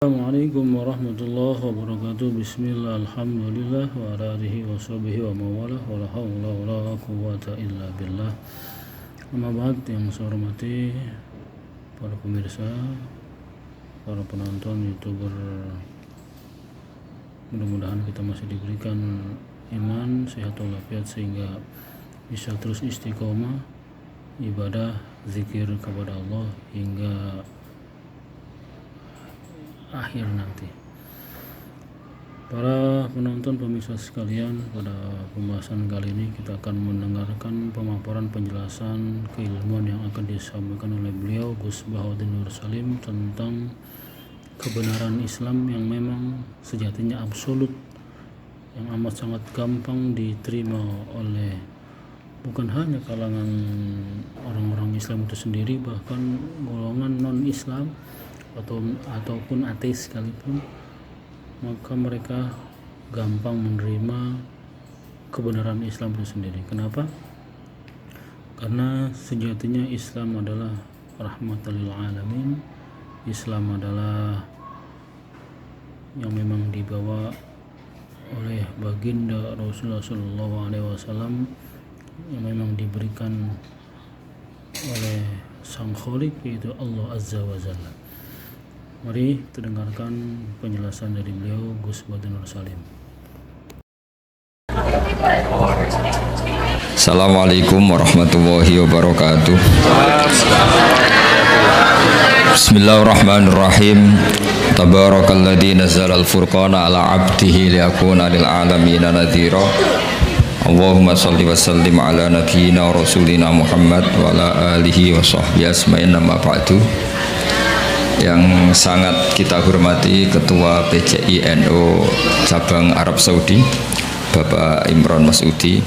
Assalamualaikum warahmatullahi wabarakatuh. Bismillah, alhamdulillah, wa ala alihi wa sahbihi wa mawalah, wa la hawla wa la quwwata illa billah. Amma ba'd, yang saya hormati para pemirsa, para penonton YouTuber, mudah-mudahan kita masih diberikan iman, sehat walafiat sehingga bisa terus istiqomah ibadah, zikir kepada Allah hingga akhir nanti. Para penonton pemirsa sekalian, pada pembahasan kali ini kita akan mendengarkan pemaparan penjelasan keilmuan yang akan disampaikan oleh beliau Gus Bahaudin Nur Salim tentang kebenaran Islam yang memang sejatinya absolut, yang amat sangat gampang diterima oleh bukan hanya kalangan orang-orang Islam itu sendiri, bahkan golongan non-Islam ataupun ateis sekalipun, maka mereka gampang menerima kebenaran Islam itu sendiri. Kenapa? Karena sejatinya Islam adalah rahmatan lil alamin. Islam adalah yang memang dibawa oleh baginda Rasulullah SAW, yang memang diberikan oleh Sang Khalik, yaitu Allah Azza wa Jalla. Mari kita dengarkan penjelasan dari beliau Gus Bahaudin Nur Salim. Assalamualaikum warahmatullahi wabarakatuh. Bismillahirrahmanirrahim. Tabarakalladzi nazzala al-furqana ala 'abdihi liyakuna lil 'alamin nadhira. Allahumma shalli wa sallim ala nabiyyina wa rasulina Muhammad wa ala alihi wa sahbihi ajmain, amma ba'du. Yang sangat kita hormati Ketua PCI NU Cabang Arab Saudi Bapak Imron Masudi,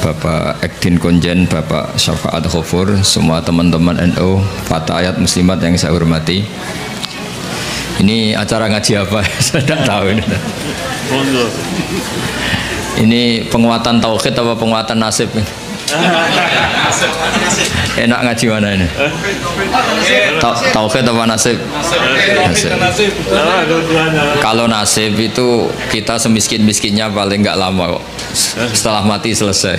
Bapak Ekdin Konjen, Bapak Syafaat Khofur, semua teman-teman NU, fatayat muslimat yang saya hormati. Ini acara ngaji apa? Saya tidak tahu ini. Ini penguatan tauhid apa penguatan nasib? Enak ngaji mana ini? Tauhid apa nasib? Nasib. Kalau nasib itu kita semiskin-miskinnya paling nggak lama kok. Setelah mati selesai.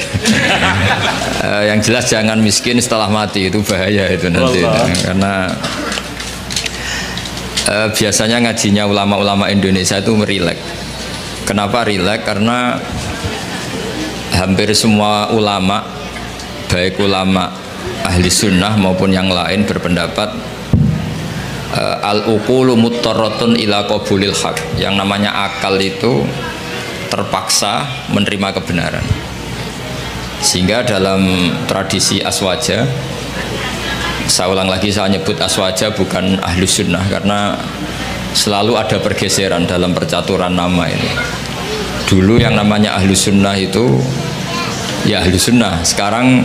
Yang jelas jangan miskin setelah mati, itu bahaya itu nanti. Karena biasanya ngajinya ulama-ulama Indonesia itu merilek. Kenapa rileks? Karena hampir semua ulama, baik ulama ahli sunnah maupun yang lain, berpendapat al-uqulu muttarratun ila qabulil haq. Yang namanya akal itu terpaksa menerima kebenaran. Sehingga dalam tradisi aswaja, saya ulang lagi, saya nyebut aswaja bukan ahli sunnah karena selalu ada pergeseran dalam percaturan nama ini. Dulu yang namanya ahlu sunnah itu ya ahlu sunnah, sekarang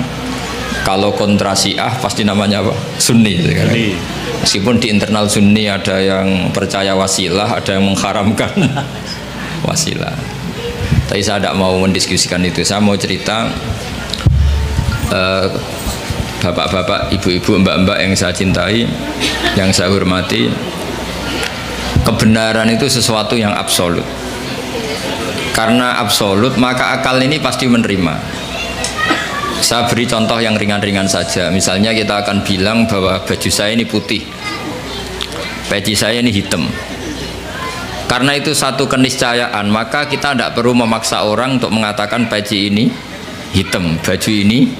kalau kontra Syiah pasti namanya apa? Sunni sekarang. Meskipun di internal Sunni ada yang percaya wasilah, ada yang mengharamkan wasilah. Tapi saya tidak mau mendiskusikan itu. Saya mau cerita bapak-bapak, ibu-ibu, mbak-mbak yang saya cintai, yang saya hormati. Kebenaran itu sesuatu yang absolut. Karena absolut, maka akal ini pasti menerima. Saya beri contoh yang ringan-ringan saja. Misalnya kita akan bilang bahwa baju saya ini putih, peci saya ini hitam. Karena itu satu keniscayaan, maka kita tidak perlu memaksa orang untuk mengatakan peci ini hitam, baju ini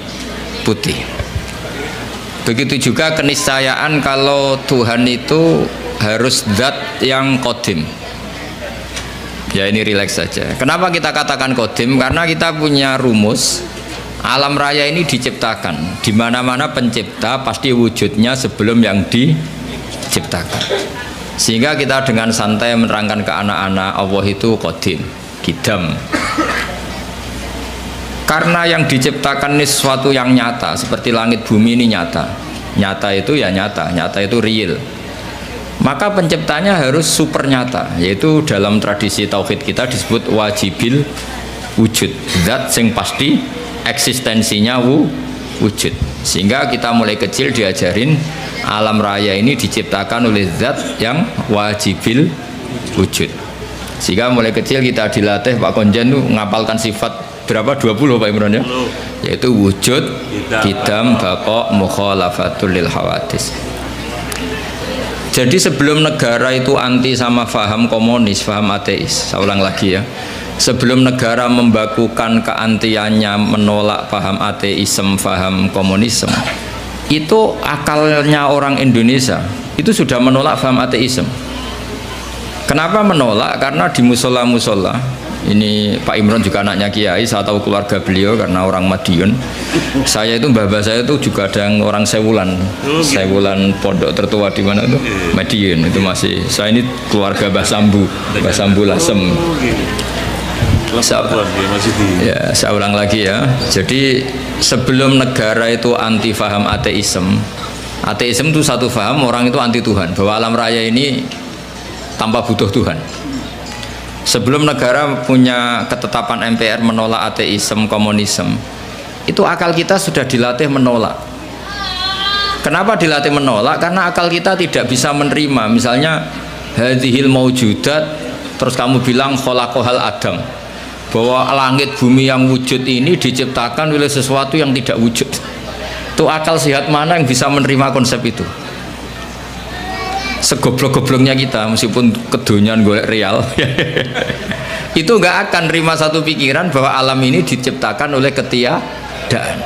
putih. Begitu juga keniscayaan kalau Tuhan itu harus zat yang qadim. Ya ini rileks saja. Kenapa kita katakan qadim? Karena kita punya rumus alam raya ini diciptakan. Di mana-mana pencipta pasti wujudnya sebelum yang diciptakan. Sehingga kita dengan santai menerangkan ke anak-anak Allah itu qadim, qidam. Karena yang diciptakan ini sesuatu yang nyata, seperti langit bumi ini nyata. Nyata itu ya nyata, nyata itu real. Maka penciptanya harus super nyata, yaitu dalam tradisi tauhid kita disebut wajibil wujud, zat sing pasti eksistensinya wujud. Sehingga kita mulai kecil diajarin alam raya ini diciptakan oleh zat yang wajibil wujud. Sehingga mulai kecil kita dilatih Pak Konjen tuh ngapalkan sifat berapa 20 Pak Imran ya, yaitu wujud, qidam, baqa, mukhalafatul lil hawadis. Jadi sebelum negara itu anti sama faham komunis, faham ateis, saya ulang lagi ya, sebelum negara membakukan keantiannya menolak paham ateisme, paham komunisme, itu akalnya orang Indonesia itu sudah menolak paham ateisme. Kenapa menolak? Karena di musola-musola, ini Pak Imron juga anaknya Kiai, saya tahu keluarga beliau karena orang Madiun. Saya itu mbah saya itu juga ada yang orang Sewulan, Sewulan pondok tertua di mana itu Madiun, itu masih saya ini keluarga Mbah Sambu Lasem. Saya ulang lagi ya. Jadi sebelum negara itu anti faham ateisme, ateisme itu satu faham orang itu anti Tuhan, bahwa alam raya ini tanpa butuh Tuhan. Sebelum negara punya ketetapan MPR menolak ateisme, komunisme, itu akal kita sudah dilatih menolak. Kenapa dilatih menolak? Karena akal kita tidak bisa menerima. Misalnya hadhil maujudat, terus kamu bilang khalaqahal adam, bahwa langit bumi yang wujud ini diciptakan oleh sesuatu yang tidak wujud. Itu akal sehat mana yang bisa menerima konsep itu? Segoblok-gobloknya kita, meskipun kedonyan golek real itu nggak akan terima satu pikiran bahwa alam ini diciptakan oleh ketiadaan.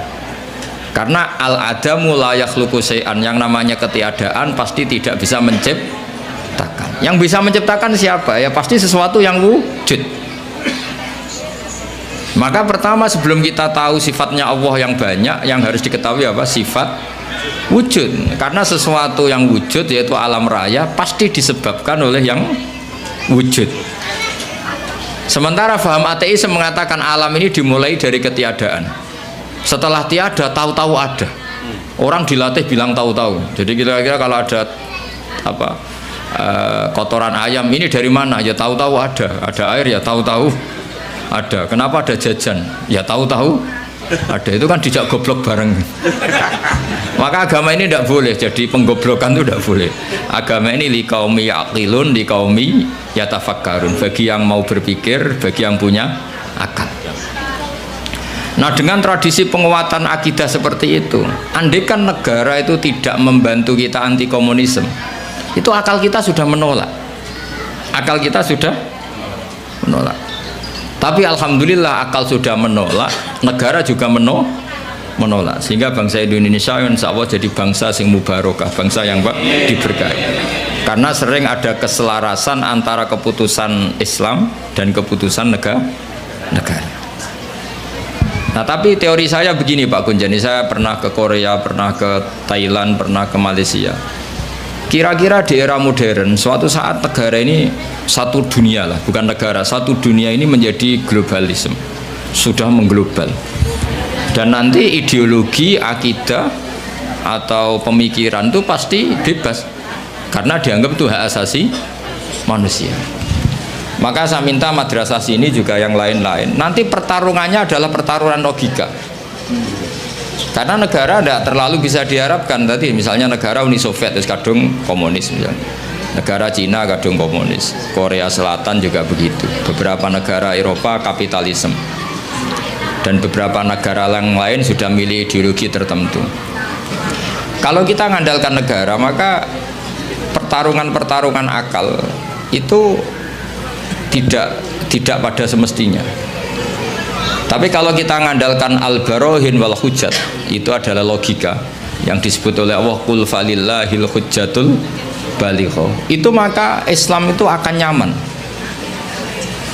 Karena al-adamu la yakhluqu syai'an, yang namanya ketiadaan pasti tidak bisa menciptakan. Yang bisa menciptakan siapa? Ya pasti sesuatu yang wujud. Maka pertama sebelum kita tahu sifatnya Allah yang banyak, yang harus diketahui apa? Sifat wujud. Karena sesuatu yang wujud yaitu alam raya pasti disebabkan oleh yang wujud. Sementara faham ateis mengatakan alam ini dimulai dari ketiadaan. Setelah tiada tahu-tahu ada. Orang dilatih bilang tahu-tahu. Jadi kira-kira kalau ada apa kotoran ayam ini dari mana? Ya tahu-tahu ada. Ada air ya tahu-tahu ada. Kenapa ada jajan? Ya tahu-tahu ada. Itu kan dijak goblok bareng. Maka agama ini tidak boleh jadi penggoblokan, itu tidak boleh. Agama ini liqaumi yaqilun, liqaumi yatafakkarun, bagi yang mau berpikir, bagi yang punya akal. Nah, dengan tradisi penguatan akidah seperti itu, andaikan negara itu tidak membantu kita anti komunisme, itu akal kita sudah menolak. Akal kita sudah menolak. Tapi alhamdulillah akal sudah menolak, negara juga menolak, sehingga bangsa Indonesia insya Allah jadi bangsa yang mubarakah, bangsa yang diberkahi. Karena sering ada keselarasan antara keputusan Islam dan keputusan negara. Nah, tapi teori saya begini Pak Gunjani, saya pernah ke Korea, pernah ke Thailand, pernah ke Malaysia. Kira-kira di era modern, suatu saat negara ini satu dunia lah, bukan negara, satu dunia ini menjadi globalisme, sudah mengglobal. Dan nanti ideologi, akidah atau pemikiran itu pasti bebas, karena dianggap itu hak asasi manusia. Maka saya minta madrasah sini juga yang lain-lain. Nanti pertarungannya adalah pertarungan logika. Karena negara tidak terlalu bisa diharapkan. Tadi misalnya negara Uni Soviet itu kadung komunis misalnya. Negara Cina kadung komunis. Korea Selatan juga begitu. Beberapa negara Eropa kapitalisme. Dan beberapa negara yang lain sudah milih ideologi tertentu. Kalau kita mengandalkan negara, maka pertarungan-pertarungan akal itu tidak pada semestinya. Tapi kalau kita mengandalkan al-barohin wal hujjat, itu adalah logika yang disebut oleh Allah qul falillahil hujjatul baligho. Itu maka Islam itu akan nyaman.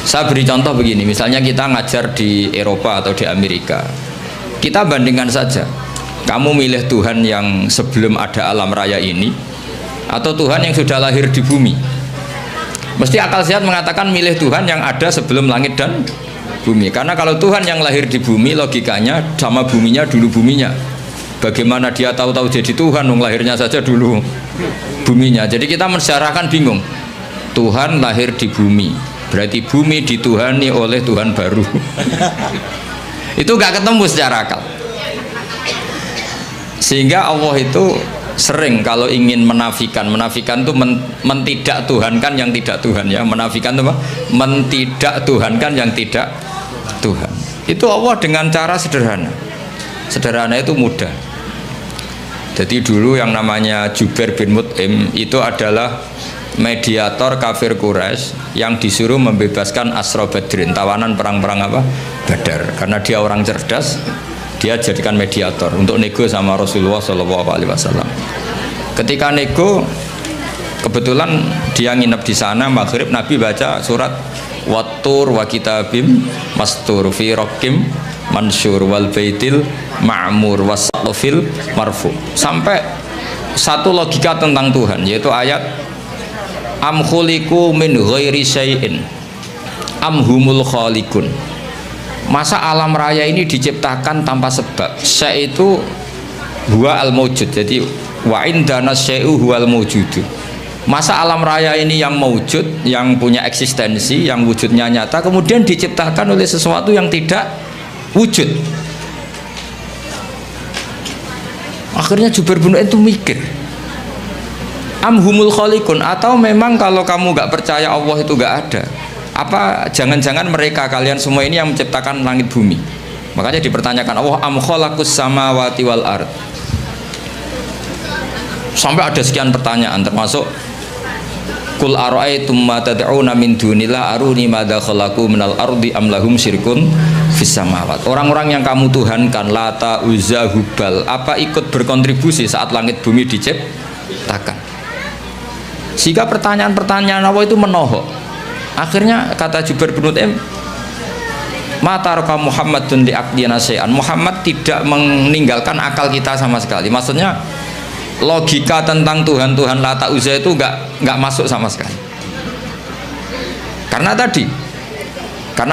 Saya beri contoh begini, misalnya kita ngajar di Eropa atau di Amerika, kita bandingkan saja, kamu milih Tuhan yang sebelum ada alam raya ini atau Tuhan yang sudah lahir di bumi. Mesti akal sehat mengatakan milih Tuhan yang ada sebelum langit dan bumi. Karena kalau Tuhan yang lahir di bumi, logikanya sama buminya dulu buminya. Bagaimana dia tahu-tahu jadi Tuhan, lahirnya saja dulu buminya. Jadi kita mensyarahkan bingung. Tuhan lahir di bumi, berarti bumi dituhani oleh Tuhan baru. Itu gak ketemu secara akal. Sehingga Allah itu sering kalau ingin menafikan itu mentidak Tuhankan yang tidak Tuhan ya. Menafikan itu apa? Mentidak Tuhankan yang tidak Tuhan. Itu Allah dengan cara sederhana. Sederhana itu mudah. Jadi dulu yang namanya Jubair bin Mut'im itu adalah mediator kafir Quraisy yang disuruh membebaskan Asra Badrin, tawanan perang-perang apa? Badar. Karena dia orang cerdas, dia jadikan mediator untuk nego sama Rasulullah SAW. Ketika nego, kebetulan dia nginep di sana, maghrib Nabi baca surat Wattur wa kitabim mastur fi raqim mansur wal baitil ma'mur wasaqfil marfu. Sampai satu logika tentang Tuhan, yaitu ayat am khuliqu min ghairi syai'in am humul khaliqun. Masa alam raya ini diciptakan tanpa sebab? Syai' itu huwa al mawjud. Jadi wa indana syai'u huwal mawjudu. Masa alam raya ini yang mewujud, yang punya eksistensi, yang wujudnya nyata, kemudian diciptakan oleh sesuatu yang tidak wujud. Akhirnya Jubair bin Mut'im itu mikir, amhumul khaliqun, atau memang kalau kamu nggak percaya Allah itu nggak ada, apa jangan-jangan mereka kalian semua ini yang menciptakan langit bumi? Makanya dipertanyakan Allah, am khalaqus samawati wal ard. Sampai ada sekian pertanyaan, termasuk Kul ara'aytum ma tad'una min dunillah aruni madza khalaqu minal ardi am lahum syirkun fis samawat. Orang-orang yang kamu tuhankan, Lata, Uzza, Hubal, apa ikut berkontribusi saat langit bumi diciptakan? Sehingga pertanyaan-pertanyaan Allah itu menohok. Akhirnya kata Jubair bin Mut'im, Mataraka Muhammadun li aqdina syai'an. Muhammad tidak meninggalkan akal kita sama sekali. Maksudnya logika tentang Tuhan Lata Uzza itu nggak masuk sama sekali. Karena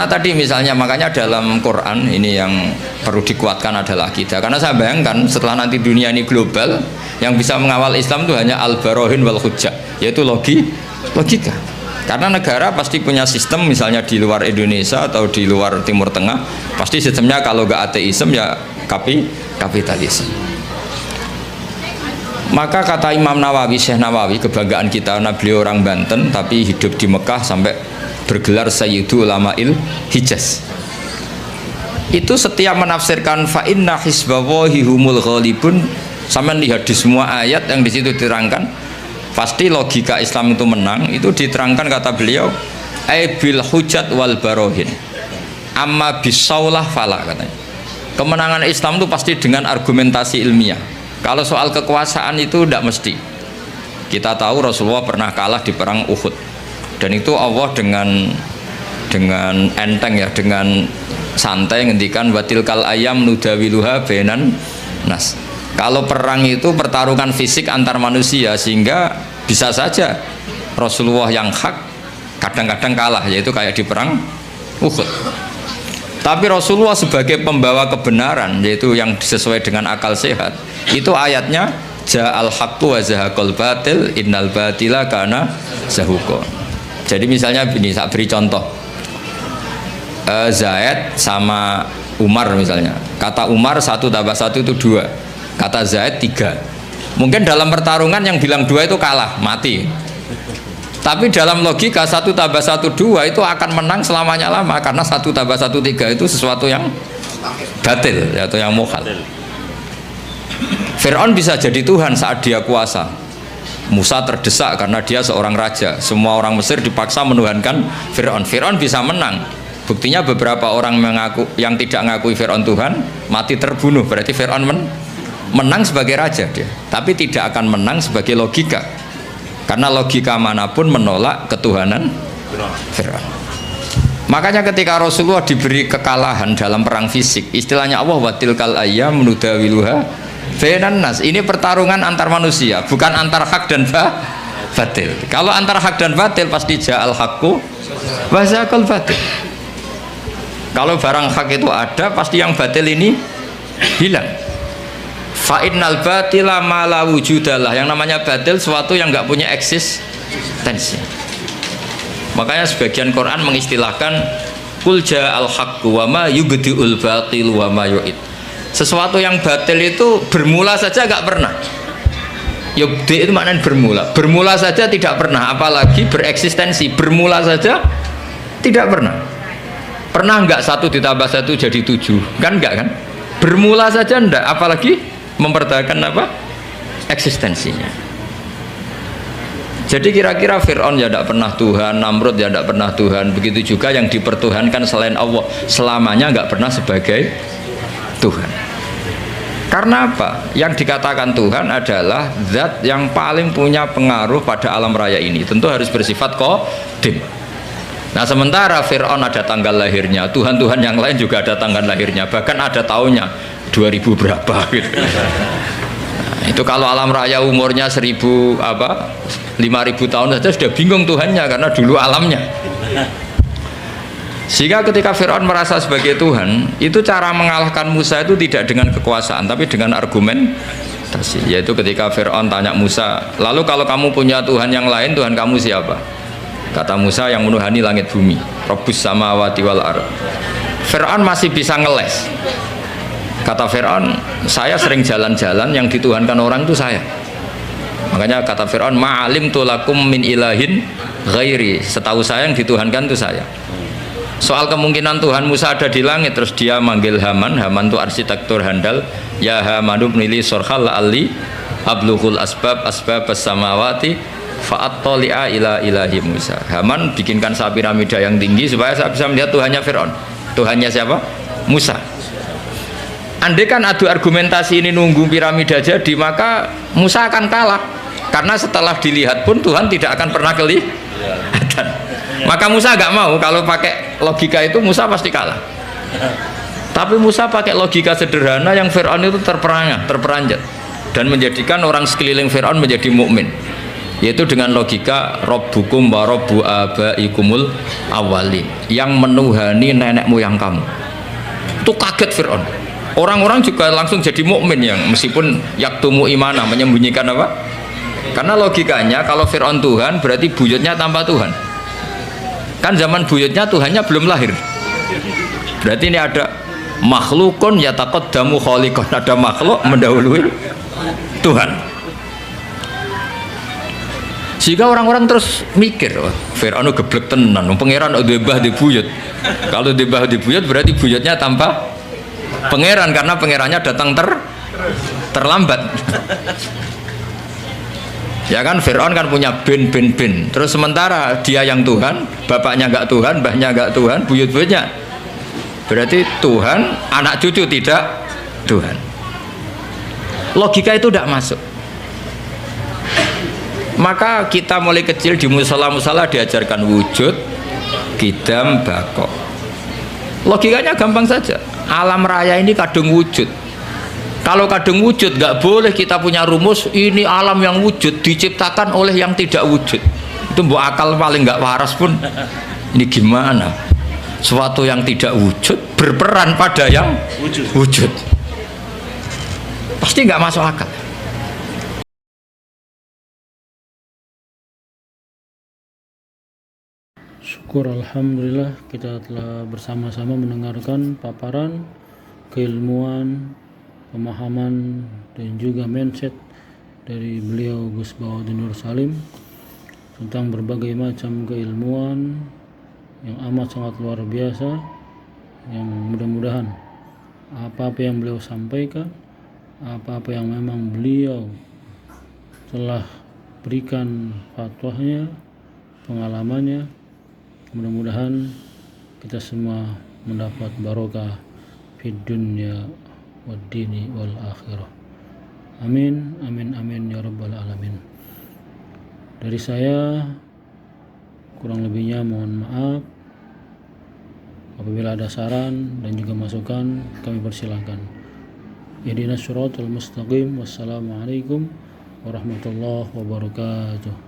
tadi misalnya, makanya dalam Quran ini yang perlu dikuatkan adalah akidah. Karena saya bayangkan setelah nanti dunia ini global, yang bisa mengawal Islam itu hanya al-barohin wal hujjah, yaitu logika. Karena negara pasti punya sistem, misalnya di luar Indonesia atau di luar Timur Tengah, pasti sistemnya kalau nggak ateisme ya kapitalisme. Maka kata Imam Nawawi, Syekh Nawawi, kebanggaan kita, nah beliau orang Banten tapi hidup di Mekah sampai bergelar Sayyidu Ulama'il Hijaz. Itu setiap menafsirkan fa inna hisbawahi humul ghalibun, sama lihat di semua ayat yang di situ diterangkan, pasti logika Islam itu menang. Itu diterangkan kata beliau, bil hujat wal barohin amma bisaulah fala, katanya. Kemenangan Islam itu pasti dengan argumentasi ilmiah. Kalau soal kekuasaan itu tidak mesti. Kita tahu Rasulullah pernah kalah di perang Uhud, dan itu Allah dengan enteng ya, dengan santai ngendikan watilkal ayam nudawiluha bainan nas. Kalau perang itu pertarungan fisik antar manusia, sehingga bisa saja Rasulullah yang hak kadang-kadang kalah, yaitu kayak di perang Uhud. Tapi Rasulullah sebagai pembawa kebenaran, yaitu yang sesuai dengan akal sehat, itu ayatnya ja'al haqqu wa zahaqal batil innal batila kana zahuqa. Jadi misalnya ini, saya beri contoh, Zaid sama Umar misalnya, kata Umar 1 tambah 1 itu 2, kata Zaid 3. Mungkin dalam pertarungan yang bilang 2 itu kalah, mati. Tapi dalam logika 1 tambah 1 2 itu akan menang selamanya lama, karena 1 tambah 1 3 itu sesuatu yang batil atau yang mukhal. Fir'aun bisa jadi Tuhan saat dia kuasa. Musa terdesak karena dia seorang raja. Semua orang Mesir dipaksa menuhankan Fir'aun. Fir'aun bisa menang. Buktinya beberapa orang yang tidak mengakui Fir'aun Tuhan mati terbunuh. Berarti Fir'aun menang sebagai raja dia, tapi tidak akan menang sebagai logika. Karena logika manapun menolak ketuhanan Fir'aun. Makanya ketika Rasulullah diberi kekalahan dalam perang fisik, istilahnya Allah watilkal ayyam nudawiluha bainan nas. Ini pertarungan antar manusia, bukan antar hak dan batil. Kalau antar hak dan batil pasti ja'al haqqu wa zahaqal batil. Kalau barang hak itu ada, pasti yang batil ini hilang. Fa innal batila ma la wujudalah. Yang namanya batil sesuatu yang nggak punya eksistensi. Makanya sebagian Quran mengistilahkan qul ja'al haqqu wa ma yubdi'ul batil wa ma yu'id. Sesuatu yang batil itu bermula saja nggak pernah. Yubdi itu maknanya bermula. Bermula saja tidak pernah, apalagi bereksistensi. Bermula saja tidak pernah. Pernah enggak 1 ditambah 1 jadi 7? Kan enggak kan? Bermula saja enggak, apalagi mempertahankan apa? Eksistensinya. Jadi kira-kira Fir'aun ya tidak pernah Tuhan, Namrud ya tidak pernah Tuhan. Begitu juga yang dipertuhankan selain Allah selamanya enggak pernah sebagai Tuhan. Karena apa? Yang dikatakan Tuhan adalah zat yang paling punya pengaruh pada alam raya ini. Tentu harus bersifat qadim. Nah sementara Fir'aun ada tanggal lahirnya, Tuhan-Tuhan yang lain juga ada tanggal lahirnya, bahkan ada tahunnya 2000 berapa gitu. Nah, itu kalau alam raya umurnya 5000 tahun saja sudah bingung Tuhannya karena dulu alamnya. Sehingga ketika Fir'aun merasa sebagai Tuhan, itu cara mengalahkan Musa itu tidak dengan kekuasaan tapi dengan argumentasi. Yaitu ketika Fir'aun tanya Musa, lalu kalau kamu punya Tuhan yang lain, Tuhan kamu siapa? Kata Musa, yang menuhani langit bumi, Rabbus samawati wal ard. Fir'aun masih bisa ngeles. Kata Fir'aun, saya sering jalan-jalan, yang dituhankan orang itu saya. Makanya kata Fir'aun, ma'alim tulakum min ilahin ghairi. Setahu saya yang dituhankan itu saya. Soal kemungkinan Tuhan Musa ada di langit, terus dia manggil Haman. Haman itu arsitektur handal. Ya Hamanu nili sorhal ali abluhul asbab as-samawati fa'attali'a ila ilahi Musa. Haman bikinkan piramida yang tinggi supaya saya bisa melihat Tuhannya Fir'aun. Tuhannya siapa? Musa. Andai kan adu argumentasi ini nunggu piramida jadi, maka Musa akan kalah. Karena setelah dilihat pun Tuhan tidak akan pernah kelihatan. Maka Musa gak mau, kalau pakai logika itu Musa pasti kalah. Tapi Musa pakai logika sederhana yang Fir'aun itu terperanjat dan menjadikan orang sekeliling Fir'aun menjadi mukmin, yaitu dengan logika Rabbukum wa Rabbu abaikumul awwalin, yang menuhani nenek moyang kamu. Itu kaget Fir'aun. Orang-orang juga langsung jadi mukmin, yang meskipun yaktumu imanah, menyembunyikan apa? Karena logikanya kalau Fir'aun Tuhan berarti buyutnya tanpa Tuhan. Kan zaman buyutnya Tuhannya belum lahir. Berarti ini ada makhlukun yataqaddamu khaliqun, ada makhluk mendahului Tuhan. Sehingga orang-orang terus mikir, oh, Fir'aun geblek tenan, pangeran debah di buyut. Kalau debah di buyut berarti buyutnya tanpa pangeran, karena pangerannya datang terlambat. Ya kan, Fir'aun kan punya bin. Terus sementara dia yang Tuhan, bapaknya enggak Tuhan, mbahnya enggak Tuhan, buyut-buyutnya. Berarti Tuhan, anak cucu tidak Tuhan. Logika itu tidak masuk. Maka kita mulai kecil di musala-musala diajarkan wujud, qidam, baqo. Logikanya gampang saja. Alam raya ini kadung wujud. Kalau kadung wujud, nggak boleh kita punya rumus ini alam yang wujud diciptakan oleh yang tidak wujud. Itu mbok akal paling nggak waras pun. Ini gimana? Suatu yang tidak wujud berperan pada yang wujud. Pasti nggak masuk akal. Syukur alhamdulillah kita telah bersama-sama mendengarkan paparan keilmuan, pemahaman dan juga mindset dari beliau Gus Bahaudin Nur Salim tentang berbagai macam keilmuan yang amat sangat luar biasa, yang mudah-mudahan apa-apa yang beliau sampaikan, apa-apa yang memang beliau telah berikan fatwanya, pengalamannya, mudah-mudahan kita semua mendapat barokah fid dunya waddini wal akhirah. Amin amin amin ya rabbal alamin. Dari saya kurang lebihnya mohon maaf. Apabila ada saran dan juga masukan, kami persilakan. Ihdinas siratal mustaqim. Wassalamualaikum warahmatullahi wabarakatuh.